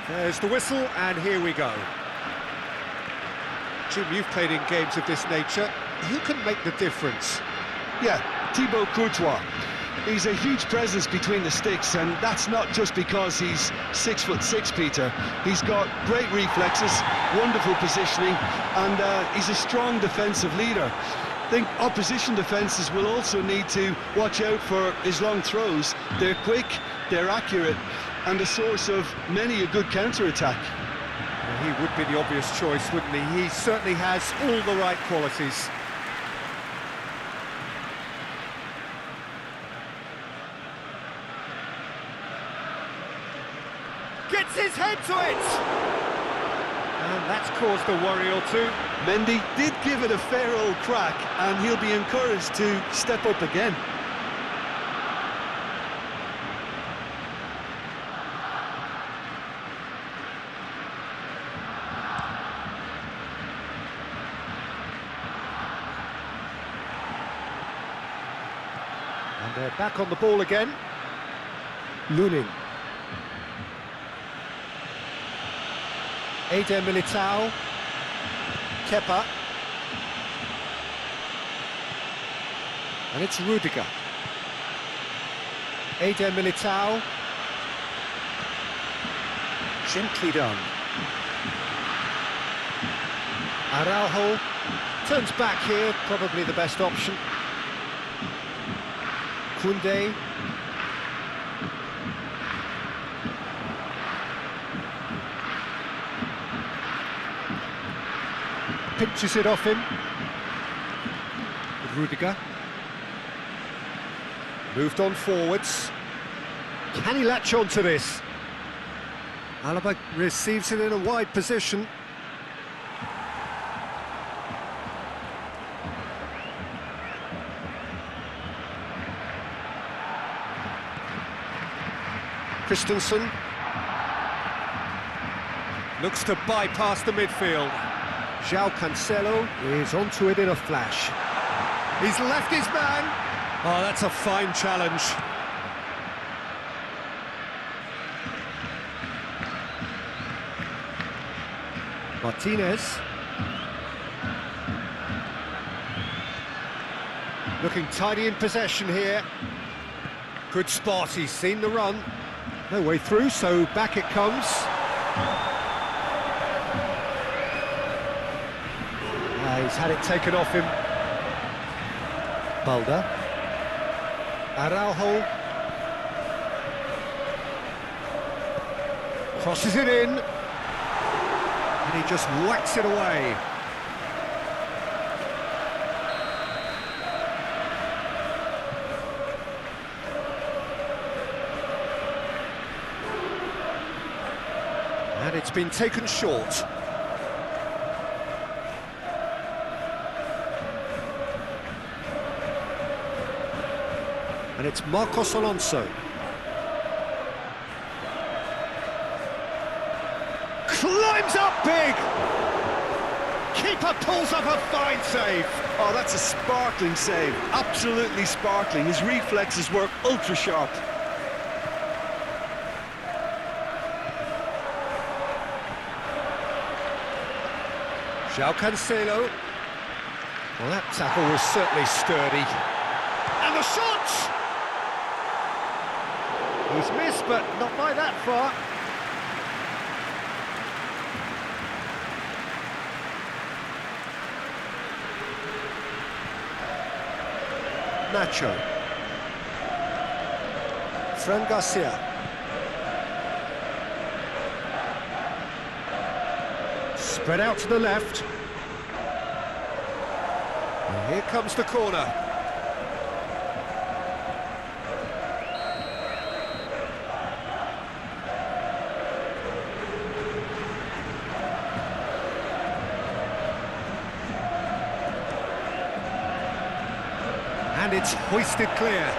There's the whistle, and here we go. Jim, you've played in games of this nature. Who can make the difference? Yeah, Thibaut Courtois. He's a huge presence between the sticks, and that's not just because he's 6'6", Peter. He's got great reflexes, wonderful positioning, and he's a strong defensive leader. I think opposition defences will also need to watch out for his long throws. They're quick, they're accurate, and a source of many a good counter-attack. Well, he would be the obvious choice, wouldn't he? He certainly has all the right qualities. Gets his head to it! And that's caused a worry or two. Mendy did give it a fair old crack, and he'll be encouraged to step up again. And they're back on the ball again. Lunin. Eder Militao. Kepa. And it's Rudiger. Eder Militao. Gently done. Araujo turns back here, probably the best option. Koundé. Pinches it off him. Rudiger. Moved on forwards. Can he latch on to this? Alaba receives it in a wide position. Christensen looks to bypass the midfield. João Cancelo is onto it in a flash. He's left his man. Oh, that's a fine challenge. Martinez. Looking tidy in possession here. Good spot, he's seen the run. No way through, so back it comes. He's had it taken off him. Balda. Araujo. Crosses it in. And he just whacks it away. And it's been taken short. And it's Marcos Alonso. Climbs up big! Keeper pulls up a fine save. Oh, that's a sparkling save. Absolutely sparkling. His reflexes work ultra sharp. João Cancelo. Well, that tackle was certainly sturdy. And the shot! He's missed, but not by that far. Nacho. Fran Garcia. Spread out to the left. And here comes the corner. And it's hoisted clear.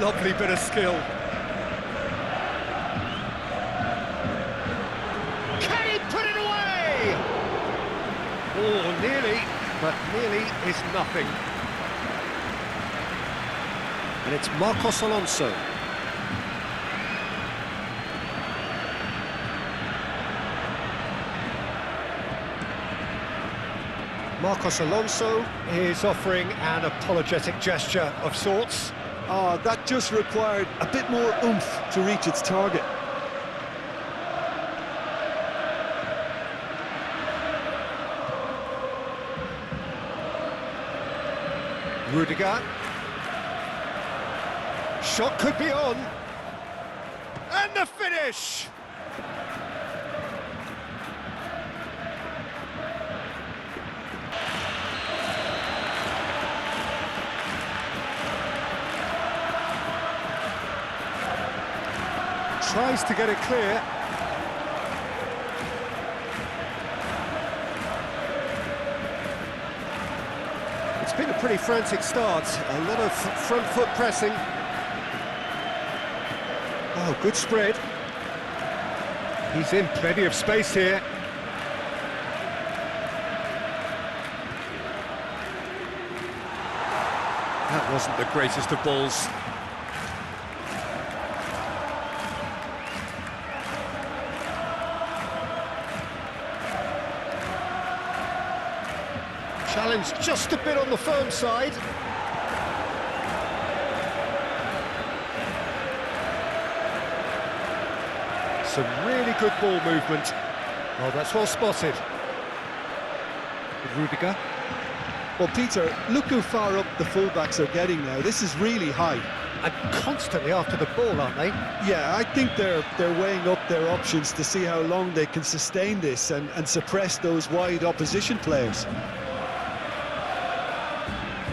Lovely bit of skill. Can he put it away? Oh, nearly, but nearly is nothing. And it's Marcos Alonso. Marcos Alonso is offering an apologetic gesture of sorts. Oh, that just required a bit more oomph to reach its target. Rudiger. Shot could be on. And the finish! Tries to get it clear. It's been a pretty frantic start, a lot of front foot pressing. Oh, good spread. He's in plenty of space here. That wasn't the greatest of balls. Challenge just a bit on the firm side. Some really good ball movement. Oh, that's well spotted. Rudiger. Well, Peter, look how far up the fullbacks are getting now. This is really high. And constantly after the ball, aren't they? Yeah, I think they're weighing up their options to see how long they can sustain this and suppress those wide opposition players.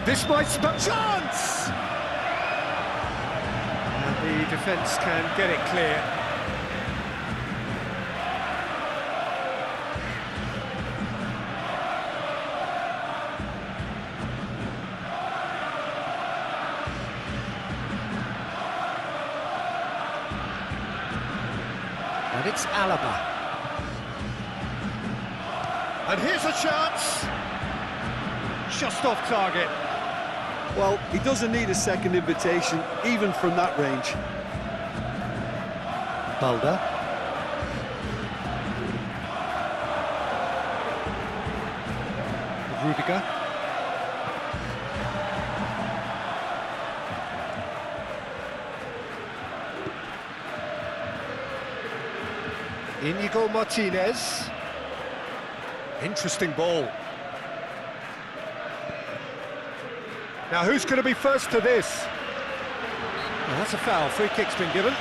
This might spot chance! And the defence can get it clear. And it's Alaba. And here's a chance! Just off target. Well, he doesn't need a second invitation, even from that range. Balda. Rudiger. Inigo Martinez. Interesting ball. Now, who's going to be first to this? Well, that's a foul. Free kick's been given.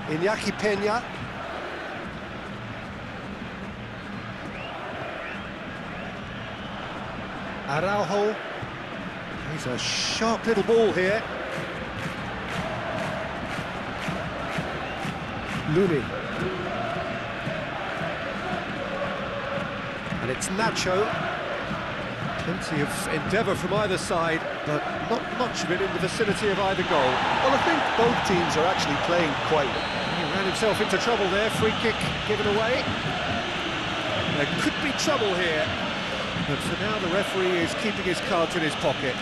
Iñaki Peña. Araujo. He's a sharp little ball here. Lunin. And it's Nacho. Plenty of endeavour from either side, but not much of it in the vicinity of either goal. Well, I think both teams are actually playing quite well. He ran himself into trouble there, free kick given away. There could be trouble here, but for now the referee is keeping his cards in his pocket.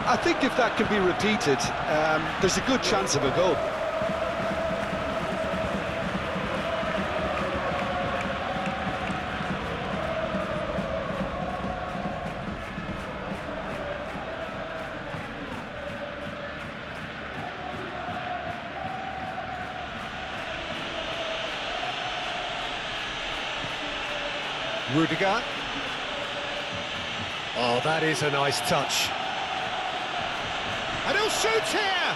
I think if that can be repeated, there's a good chance of a goal. Rudiger. Oh, that is a nice touch. And he'll shoot here!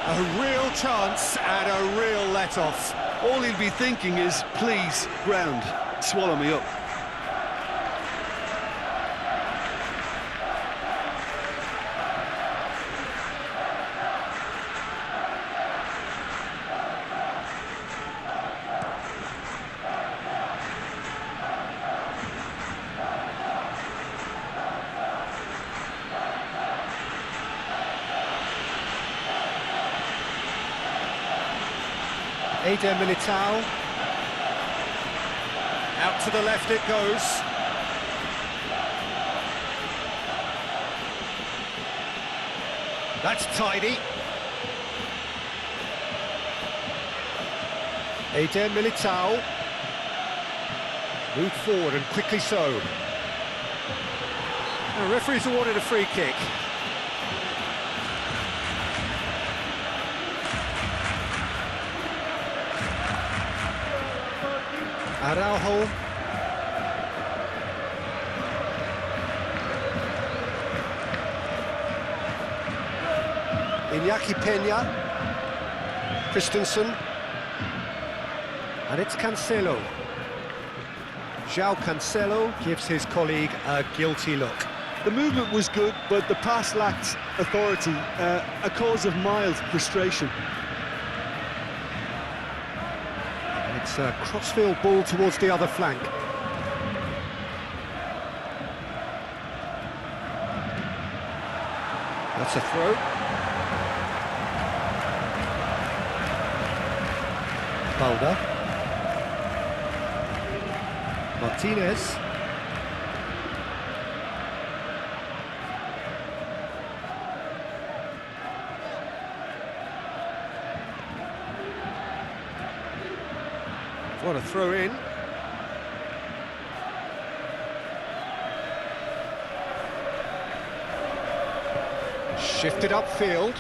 A real chance and a real let-off. All he'll be thinking is, please, ground, swallow me up. Eder Militao. Out to the left it goes. That's tidy. Eder Militao. Moved forward and quickly so. The referee's awarded a free kick. Araujo. Iñaki Peña. Christensen. And it's Cancelo. João Cancelo gives his colleague a guilty look. The movement was good, but the pass lacked authority, a cause of mild frustration. It's a crossfield ball towards the other flank. That's a throw. Balda. Martinez. What a throw in. Shifted upfield.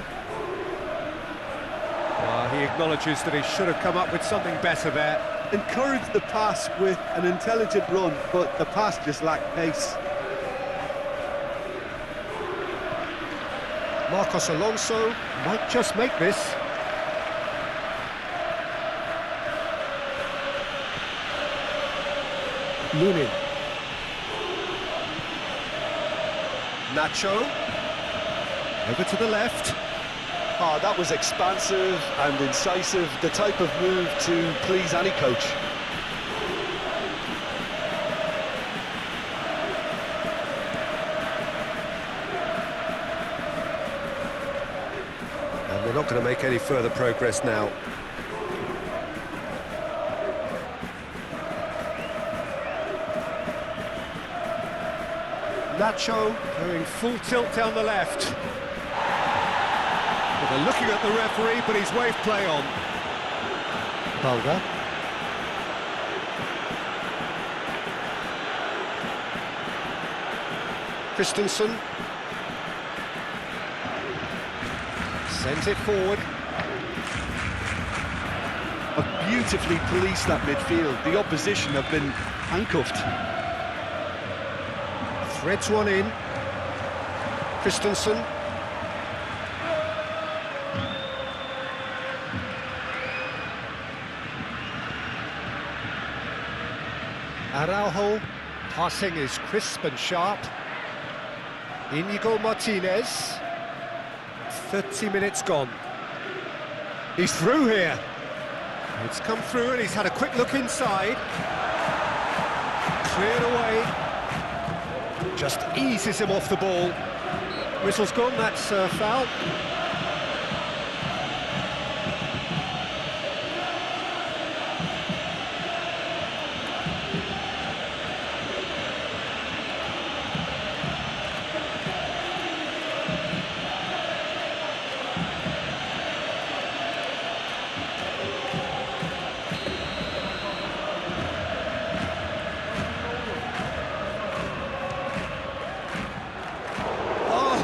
He acknowledges that he should have come up with something better there. Encouraged the pass with an intelligent run, but the pass just lacked pace. Marcos Alonso might just make this. Lunin. Nacho. Over to the left. Oh, that was expansive and incisive, the type of move to please any coach. And they're not going to make any further progress now. Nacho going full tilt down the left. Well, they're looking at the referee, but he's waved play on. Balda. Christensen. Sends it forward. Have beautifully policed that midfield. The opposition have been handcuffed. Threads one in. Christensen. Araujo. Passing is crisp and sharp. Inigo Martinez. 30 minutes gone. He's through here. It's come through and he's had a quick look inside. Cleared away. Just eases him off the ball. Whistle's gone, that's a foul.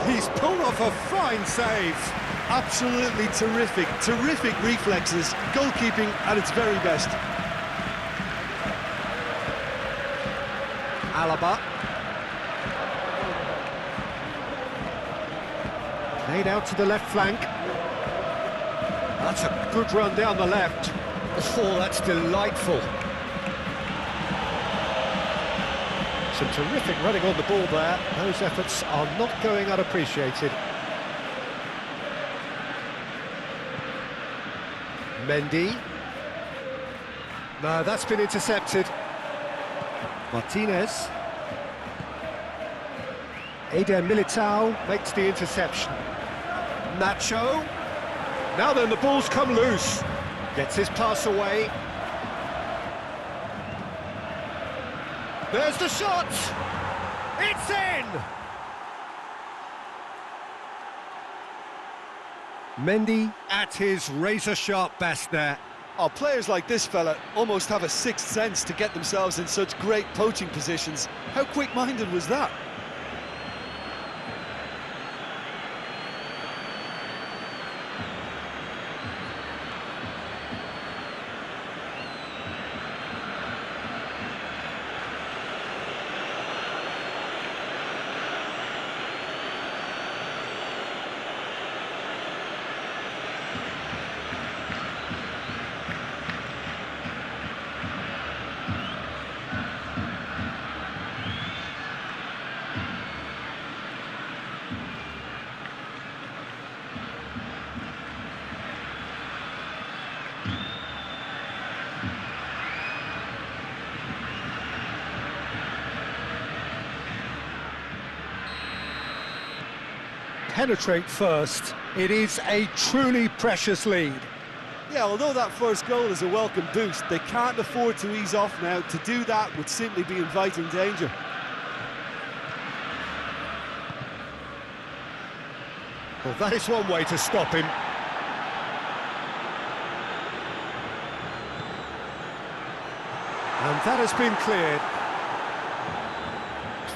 He's pulled off a fine save. Absolutely terrific, terrific reflexes, goalkeeping at its very best. Alaba. Played out to the left flank. That's a good run down the left. Oh, that's delightful. Some terrific running on the ball there. Those efforts are not going unappreciated. Mendy. No, that's been intercepted. Martinez. Eder Militao makes the interception. Nacho. Now then, the ball's come loose. Gets his pass away. There's the shot! It's in! Mendy at his razor-sharp best there. Oh, players like this fella almost have a sixth sense to get themselves in such great poaching positions. How quick-minded was that? Penetrate first. It is a truly precious lead. Yeah, although that first goal is a welcome boost, they can't afford to ease off now. To do that would simply be inviting danger. Well, that is one way to stop him. And that has been cleared.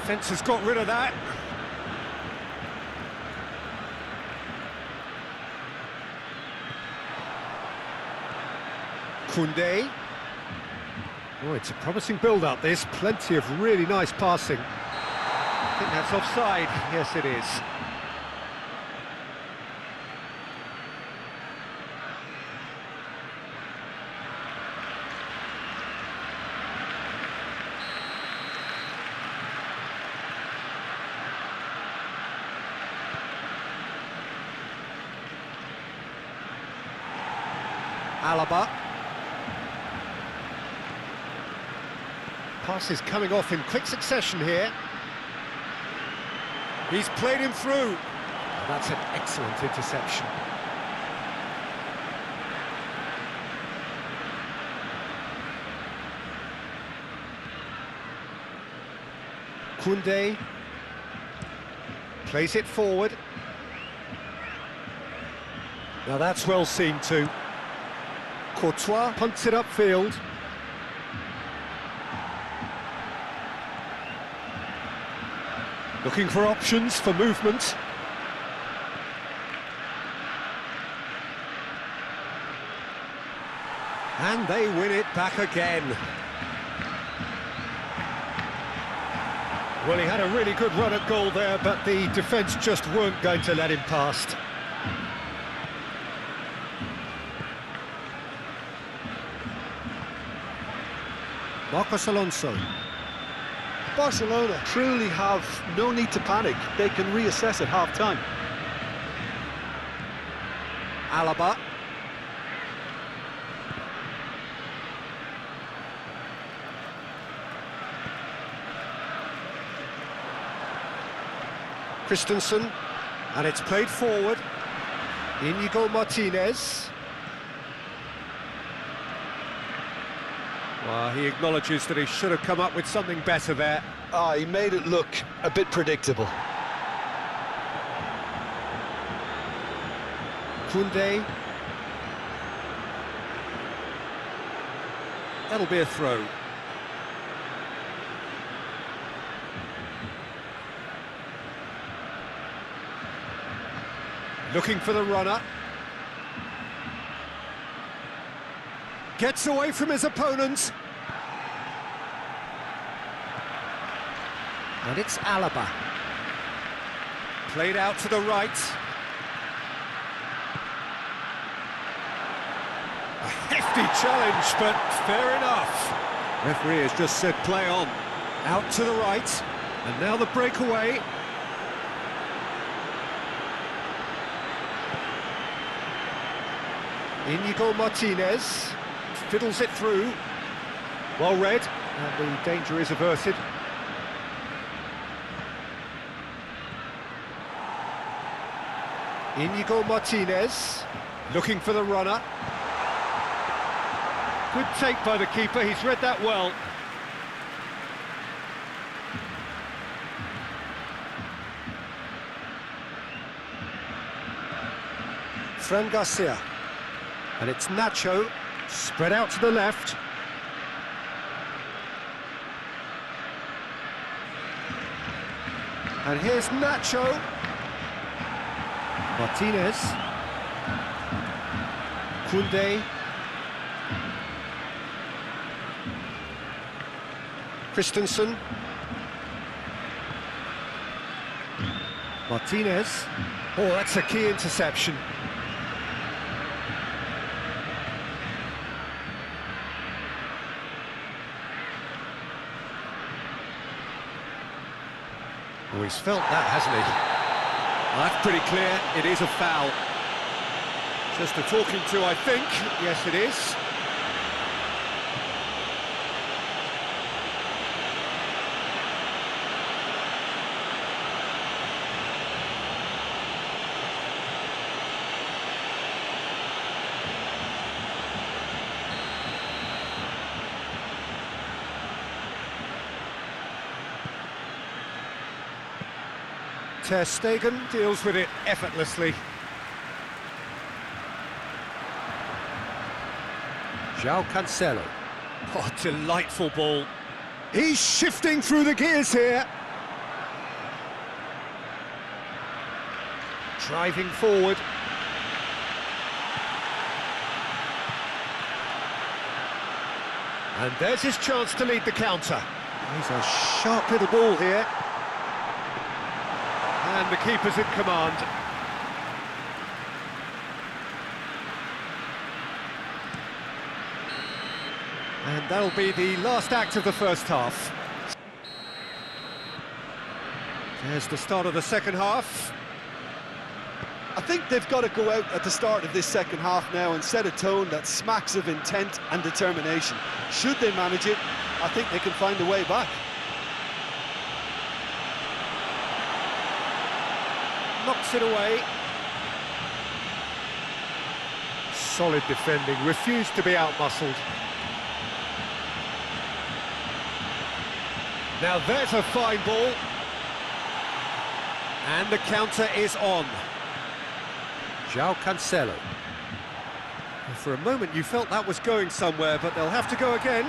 Defence has got rid of that. Koundé. Oh, it's a promising build-up, this. Plenty of really nice passing. I think that's offside. Yes, it is. Alaba. Passes coming off in quick succession here. He's played him through. That's an excellent interception. Koundé plays it forward. Now that's well seen too. Courtois punts it upfield. Looking for options for movement. And they win it back again. Well, he had a really good run at goal there, but the defence just weren't going to let him past. Marcos Alonso. Barcelona truly have no need to panic. They can reassess at half-time. Alaba. Christensen, and it's played forward. Inigo Martinez. Well, he acknowledges that he should have come up with something better there. Ah, he made it look a bit predictable. Koundé. That'll be a throw. Looking for the runner. Gets away from his opponent. And it's Alaba. Played out to the right. A hefty challenge, but fair enough. Referee has just said play on. Out to the right. And now the breakaway. Inigo Martinez fiddles it through. Well read, and the danger is averted. Inigo Martinez looking for the runner. Good take by the keeper, he's read that well. Fran Garcia. And it's Nacho, spread out to the left. And here's Nacho. Martinez. Koundé. Christensen. Martinez. Oh, that's a key interception. Oh, he's felt that, hasn't he? Well, that's pretty clear, it is a foul. Just a talking to, I think. Yes, it is. Ter Stegen deals with it effortlessly. João Cancelo. Oh, delightful ball. He's shifting through the gears here. Driving forward. And there's his chance to lead the counter. He's a sharp little ball here. And the keeper's in command. And that'll be the last act of the first half. There's the start of the second half. I think they've got to go out at the start of this second half now and set a tone that smacks of intent and determination. Should they manage it, I think they can find a way back. Knocks it away. Solid defending, refused to be out-muscled. Now there's a fine ball. And the counter is on. João Cancelo. For a moment you felt that was going somewhere, but they'll have to go again.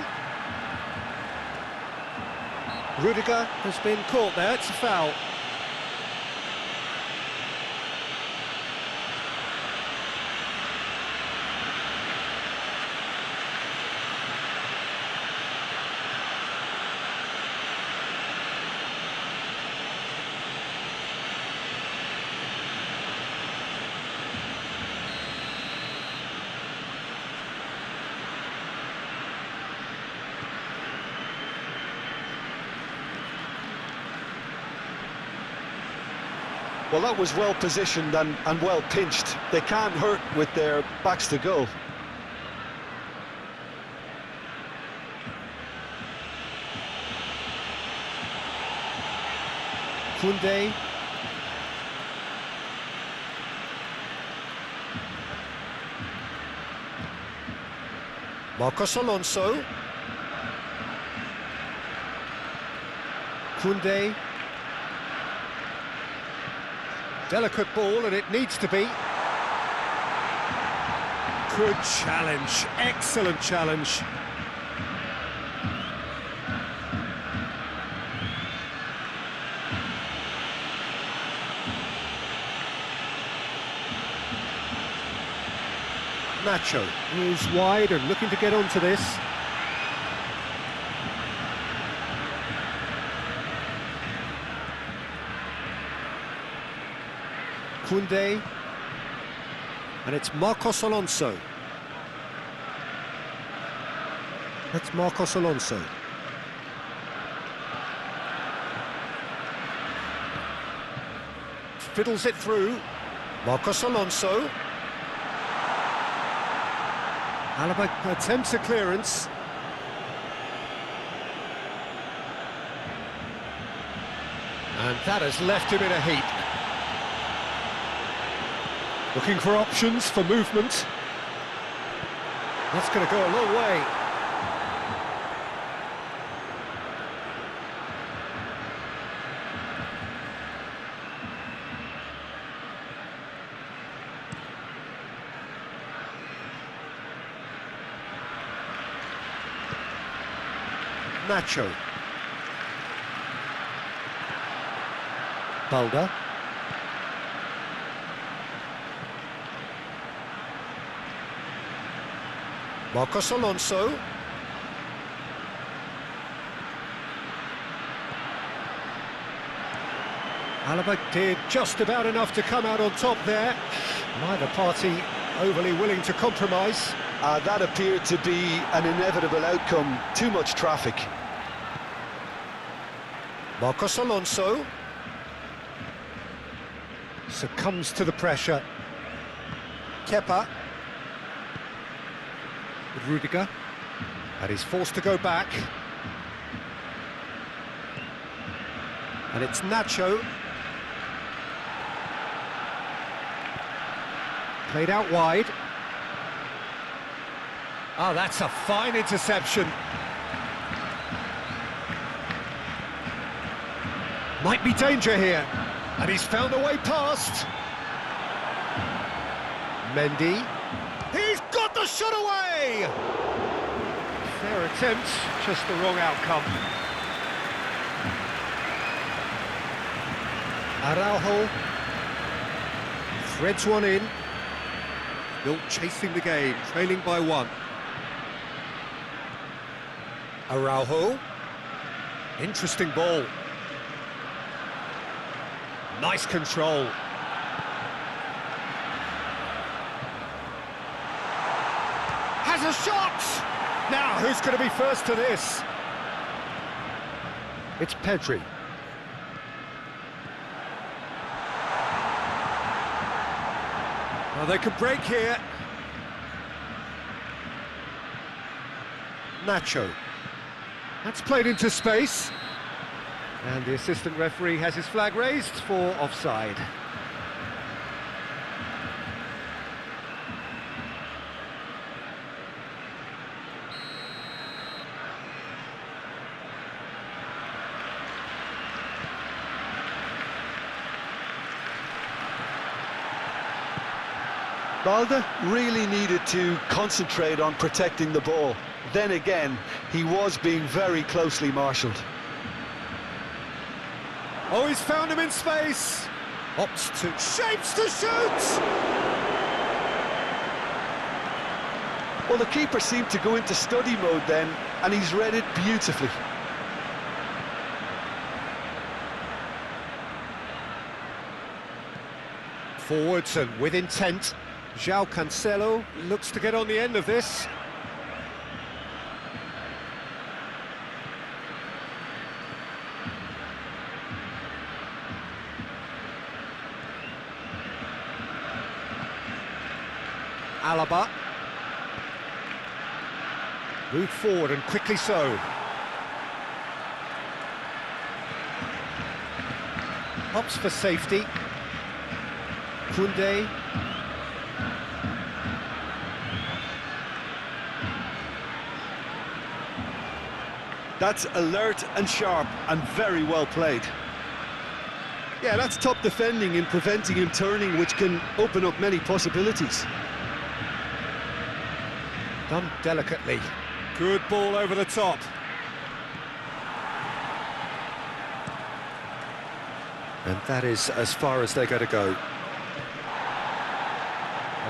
Rudiger has been caught there, it's a foul. Well, that was well positioned and well pinched. They can't hurt with their backs to goal. Koundé. Marcos Alonso. Koundé. Delicate ball, and it needs to be. Good challenge, excellent challenge. Nacho is wide and looking to get onto this. Koundé. And it's Marcos Alonso. That's Marcos Alonso. Fiddles it through. Marcos Alonso. Alaba attempts a clearance. And that has left him in a heap. Looking for options for movement. That's going to go a long way. Nacho. Balda. Marcos Alonso. Alaba did just about enough to come out on top there. Neither party overly willing to compromise. That appeared to be an inevitable outcome. Too much traffic. Marcos Alonso succumbs to the pressure. Kepa with Rudiger, and he's forced to go back. And it's Nacho. Played out wide. Oh, that's a fine interception. Might be danger here. And he's found a way past. Mendy. He's got the shot away! Fair attempt, just the wrong outcome. Araujo threads one in. Still chasing the game, trailing by one. Araujo. Interesting ball. Nice control. Has a shot! Now, who's going to be first to this? It's Pedri. Well, they could break here. Nacho. That's played into space. And the assistant referee has his flag raised for offside. Balda really needed to concentrate on protecting the ball. Then again, he was being very closely marshalled. Oh, he's found him in space. Opts to shapes to shoot. Well, the keeper seemed to go into study mode then, and he's read it beautifully. Forwards and with intent. João Cancelo looks to get on the end of this. Alaba. Moved forward and quickly so. Hops for safety. Koundé. That's alert and sharp and very well played. Yeah, that's top defending in preventing him turning, which can open up many possibilities. Done delicately. Good ball over the top. And that is as far as they're going to go.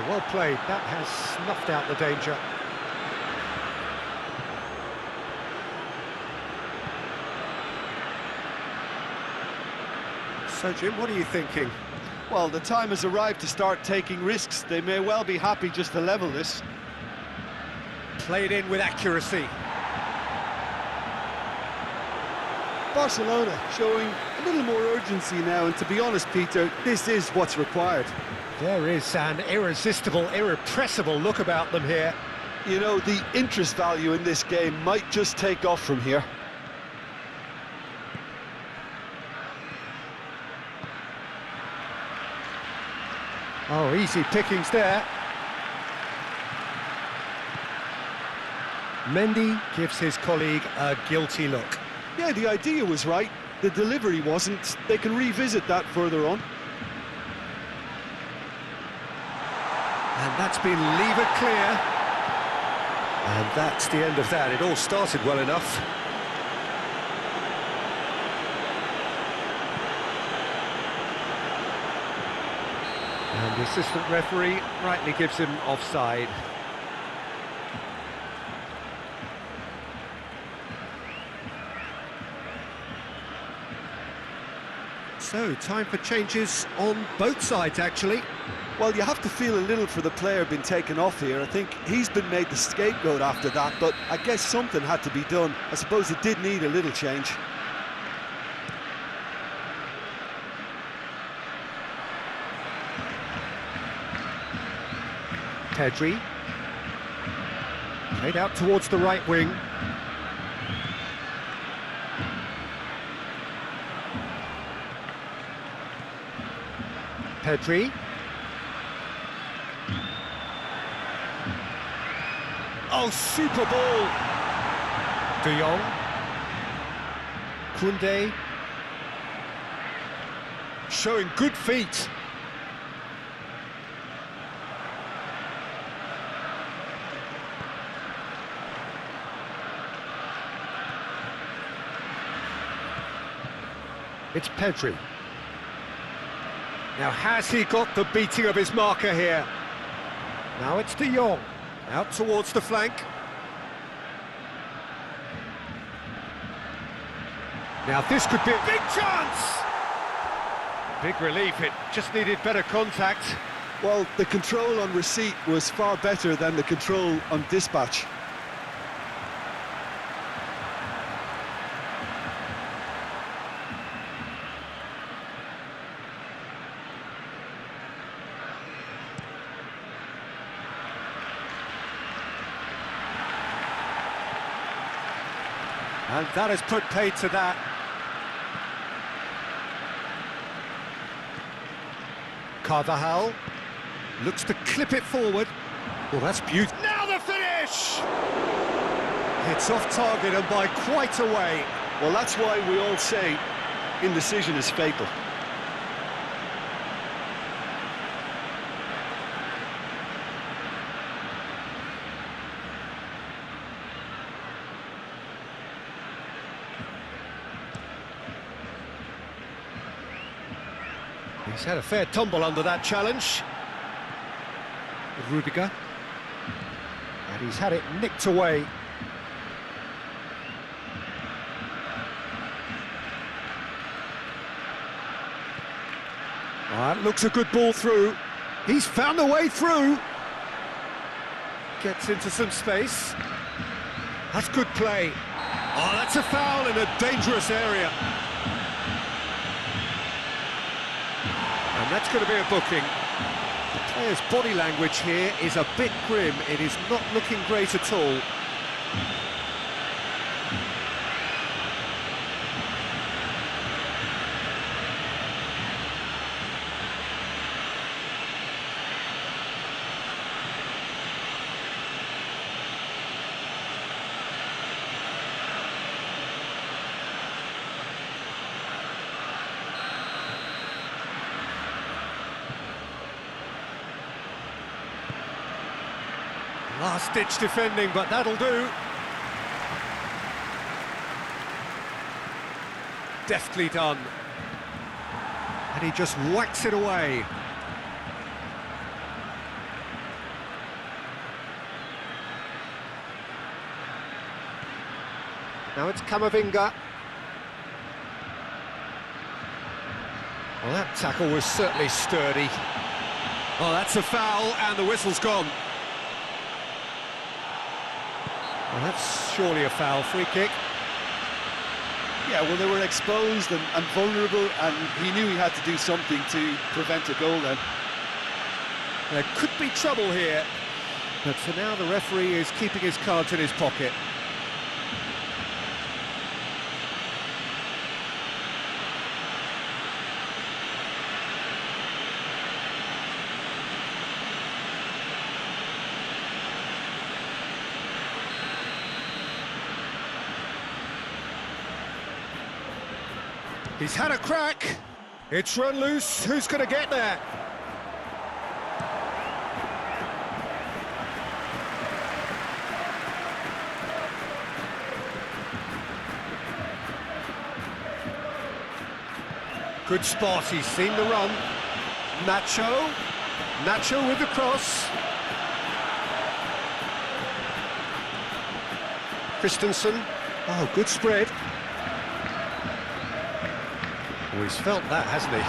Well played. That has snuffed out the danger. So, Jim, what are you thinking? Well, the time has arrived to start taking risks. They may well be happy just to level this. Played in with accuracy. Barcelona showing a little more urgency now, and to be honest, Peter, this is what's required. There is an irresistible, irrepressible look about them here. You know, the interest value in this game might just take off from here. Oh, easy pickings there. Mendy gives his colleague a guilty look. Yeah, the idea was right. The delivery wasn't. They can revisit that further on. And that's been levered clear. And that's the end of that. It all started well enough. And the assistant referee rightly gives him offside. So, time for changes on both sides, actually. Well, you have to feel a little for the player being taken off here. I think he's been made the scapegoat after that, but I guess something had to be done. I suppose it did need a little change. Pedri. Played out towards the right wing. Pedri. Oh, super ball! De Jong. Koundé. Showing good feet. It's Pedri. Now, has he got the beating of his marker here? Now it's De Jong, out towards the flank. Now this could be a big chance! Big relief, it just needed better contact. Well, the control on receipt was far better than the control on dispatch. And that has put paid to that. Carvajal looks to clip it forward. Well, that's beautiful. Now the finish! It's off target and by quite a way. Well, that's why we all say indecision is fatal. He's had a fair tumble under that challenge. Rudiger. And he's had it nicked away. That looks a good ball through. He's found a way through. Gets into some space. That's good play. Oh, that's a foul in a dangerous area. And that's going to be a booking. The player's body language here is a bit grim. It is not looking great at all. Last-ditch defending, but that'll do. Deftly done. And he just whacks it away. Now it's Camavinga. Well, that tackle was certainly sturdy. Oh, that's a foul, and the whistle's gone. Well, that's surely a foul. Free kick. Yeah, well, they were exposed and vulnerable, and he knew he had to do something to prevent a goal then. There could be trouble here, but for now the referee is keeping his cards in his pocket. He's had a crack. It's run loose. Who's going to get there? Good spot. He's seen the run. Nacho. Nacho with the cross. Christensen. Oh, good spread. Oh, he's felt that, hasn't he?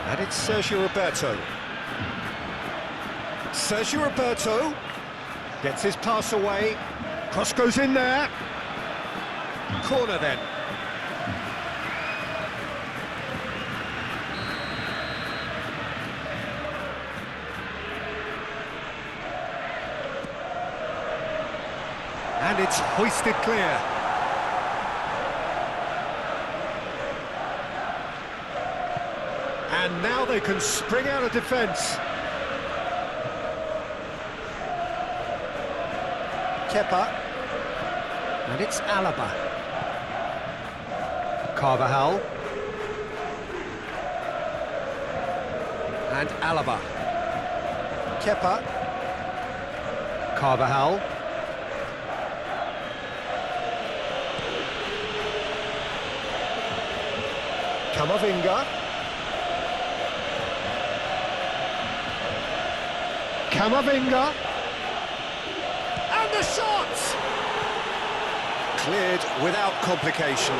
And it's Sergio Roberto. Sergio Roberto gets his pass away. Cross goes in there. Corner then. And it's hoisted clear. And now they can spring out of defence. Kepa. And it's Alaba. Carvajal. And Alaba. Kepa. Carvajal. Camavinga. Camavinga. And the shot! Cleared without complication.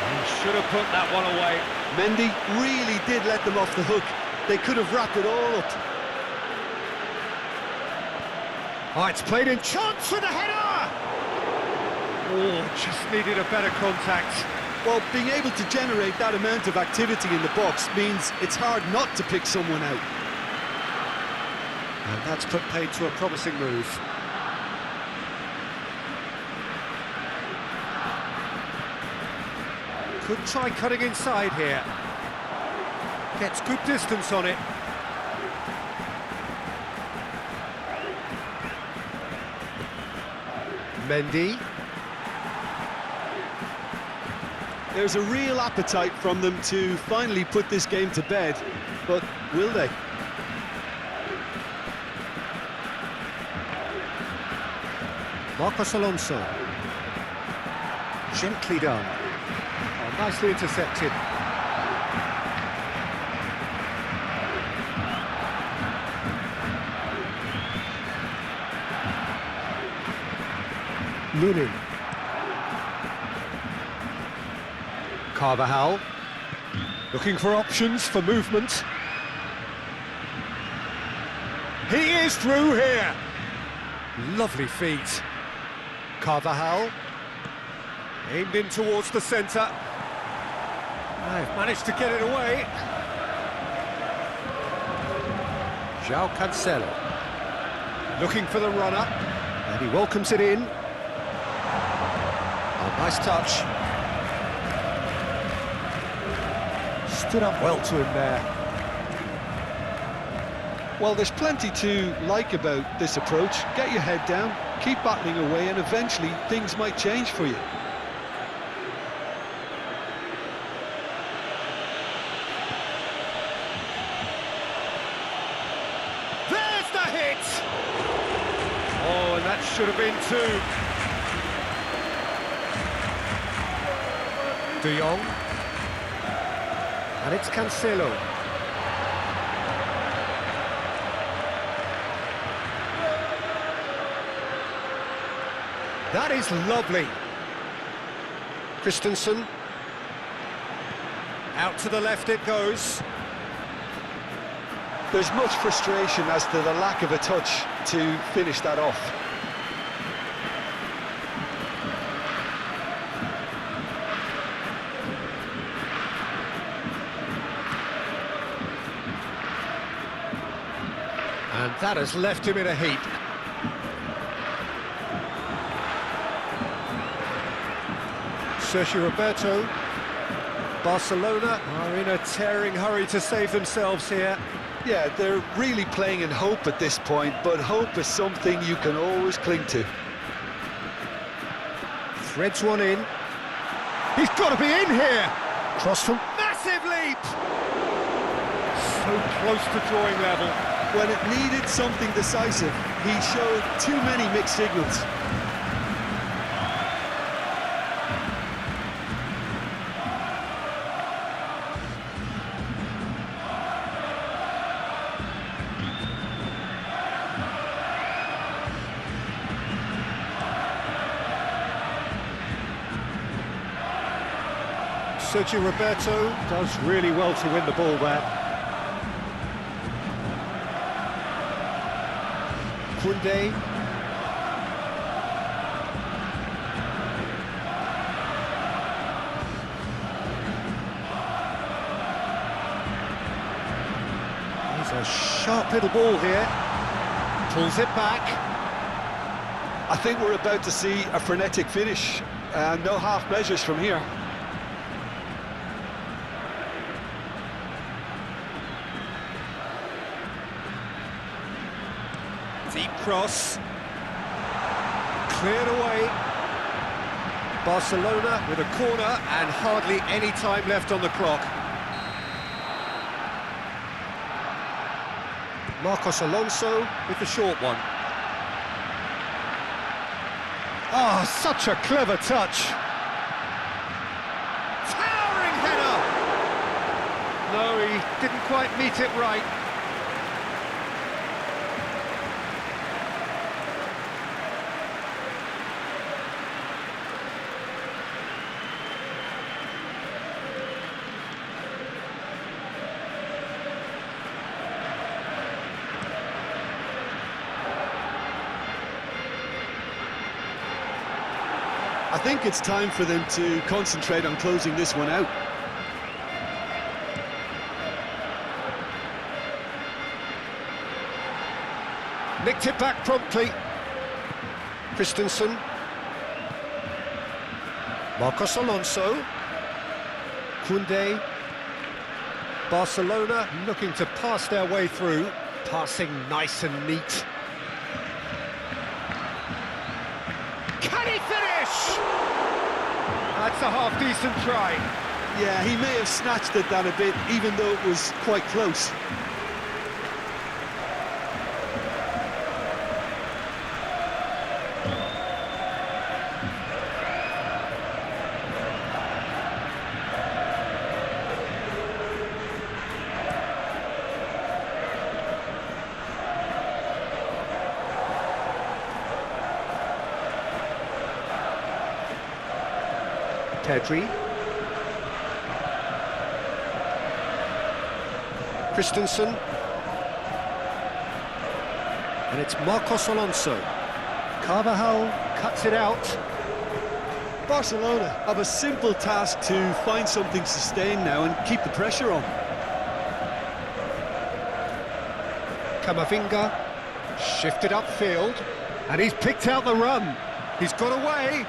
He should have put that one away. Mendy really did let them off the hook. They could have wrapped it all up. Oh, it's played in, chance with a header! Oh, just needed a better contact. Well, being able to generate that amount of activity in the box means it's hard not to pick someone out. And that's put paid to a promising move. Could try cutting inside here. Gets good distance on it. Mendy. There's a real appetite from them to finally put this game to bed, but will they? Marcos Alonso. Gently done. Oh, nicely intercepted. Lunin. Carvajal. Looking for options for movement. He is through here. Lovely feet. Carvajal. Aimed in towards the centre. They've managed to get it away. João Cancelo. Looking for the runner. And he welcomes it in. Oh, nice touch. Stood up well to him there. Well, there's plenty to like about this approach. Get your head down, keep battling away, and eventually things might change for you. There's the hit! Oh, and that should have been two. De Jong. And it's Cancelo. That is lovely. Christensen. Out to the left it goes. There's much frustration as to the lack of a touch to finish that off. And that has left him in a heap. Sergio Roberto. Barcelona are in a tearing hurry to save themselves here. Yeah, they're really playing in hope at this point, but hope is something you can always cling to. Threads one in. He's got to be in here! Cross from... Massive leap! So close to drawing level. When it needed something decisive, he showed too many mixed signals. Sergio Roberto does really well to win the ball there. Koundé. He's a sharp little ball here. Pulls it back. I think we're about to see a frenetic finish, and no half measures from here. Deep cross. Cleared away. Barcelona with a corner and hardly any time left on the clock. Marcos Alonso with the short one. Oh, such a clever touch. Towering header! No, he didn't quite meet it right. I think it's time for them to concentrate on closing this one out. Nicked it back promptly. Christensen. Marcos Alonso. Koundé. Barcelona looking to pass their way through. Passing nice and neat. Can he finish? That's a half-decent try. Yeah, he may have snatched at that a bit, even though it was quite close. Pedri. Christensen. And it's Marcos Alonso. Carvajal cuts it out. Barcelona have a simple task to find something sustained now and keep the pressure on. Camavinga shifted upfield, and he's picked out the run. He's got away.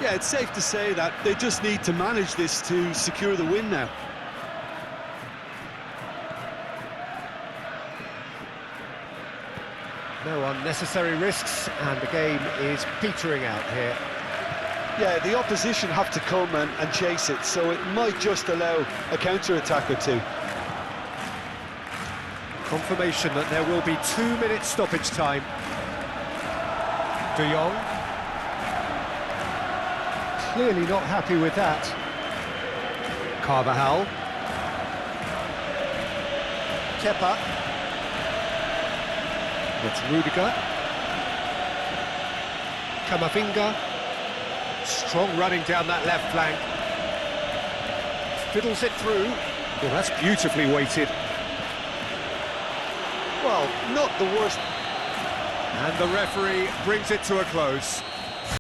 Yeah, it's safe to say that they just need to manage this to secure the win now. No unnecessary risks, and the game is petering out here. Yeah, the opposition have to come and chase it, so it might just allow a counter-attack or two. Confirmation that there will be 2 minutes stoppage time. De Jong. Clearly not happy with that. Carvajal. Kepa. It's Rudiger. Camavinga. Strong running down that left flank. Fiddles it through. Well, that's beautifully weighted. Well, not the worst. And the referee brings it to a close.